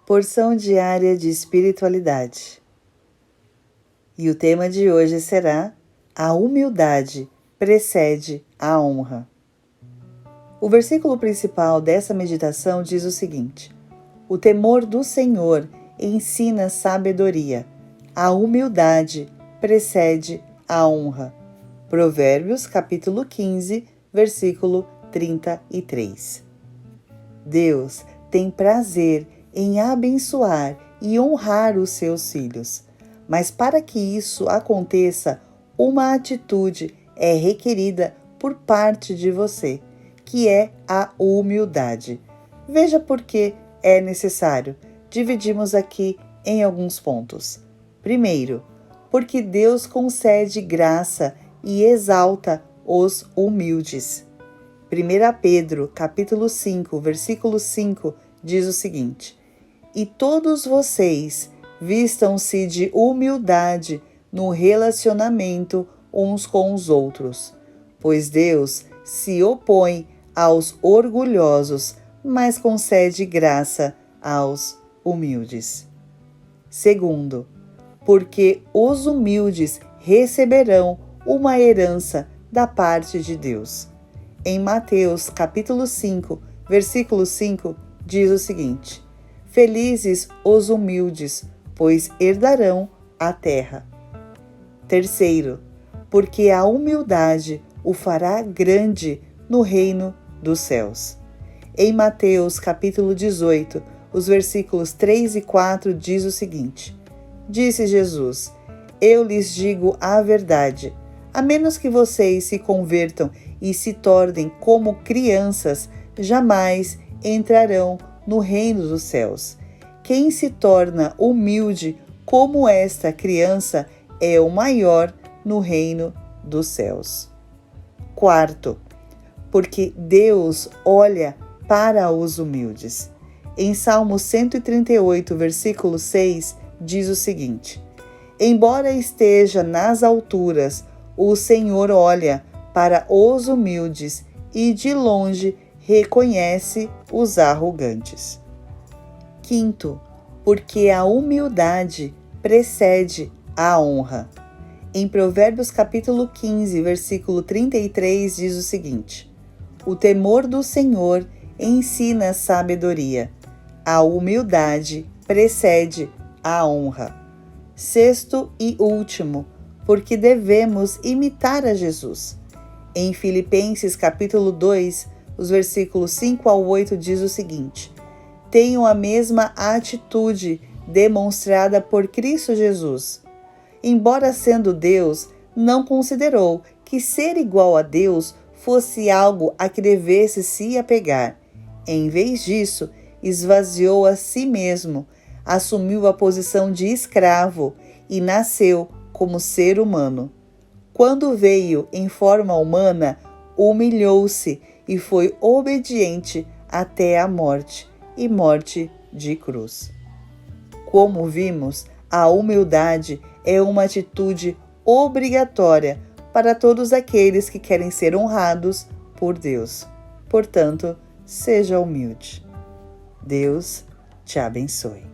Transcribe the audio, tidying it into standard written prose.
Porção diária de espiritualidade. E o tema de hoje será: a humildade precede a honra. O versículo principal dessa meditação diz o seguinte: o temor do Senhor ensina sabedoria, a humildade precede a honra. Provérbios capítulo 15, versículo 33. Deus tem prazer em abençoar e honrar os seus filhos. Mas para que isso aconteça, uma atitude é requerida por parte de você, que é a humildade. Veja por que é necessário. Dividimos aqui em alguns pontos. Primeiro, porque Deus concede graça e exalta os humildes. 1 Pedro, capítulo 5, versículo 5, diz o seguinte: e todos vocês vistam-se de humildade no relacionamento uns com os outros, pois Deus se opõe aos orgulhosos, mas concede graça aos humildes. Segundo, porque os humildes receberão uma herança da parte de Deus. Em Mateus capítulo 5, versículo 5, diz o seguinte: felizes os humildes, pois herdarão a terra. Terceiro, porque a humildade o fará grande no reino dos céus. Em Mateus capítulo 18, os versículos 3 e 4 diz o seguinte: disse Jesus: eu lhes digo a verdade, a menos que vocês se convertam e se tornem como crianças, jamais entrarão no reino dos céus. Quem se torna humilde como esta criança é o maior no reino dos céus. Quarto, porque Deus olha para os humildes. Em Salmo 138, versículo 6, diz o seguinte: embora esteja nas alturas, o Senhor olha para os humildes e de longe reconhece os arrogantes. Quinto, porque a humildade precede a honra. Em Provérbios capítulo 15, versículo 33 diz o seguinte: o temor do Senhor ensina sabedoria, a humildade precede a honra. Sexto e último, porque devemos imitar a Jesus. Em Filipenses capítulo 2, os versículos 5 ao 8 diz o seguinte: tenham a mesma atitude demonstrada por Cristo Jesus. Embora sendo Deus, não considerou que ser igual a Deus fosse algo a que devesse se apegar. Em vez disso, esvaziou a si mesmo, assumiu a posição de escravo e nasceu como ser humano. Quando veio em forma humana, humilhou-se e foi obediente até a morte, e morte de cruz. Como vimos, a humildade é uma atitude obrigatória para todos aqueles que querem ser honrados por Deus. Portanto, seja humilde. Deus te abençoe.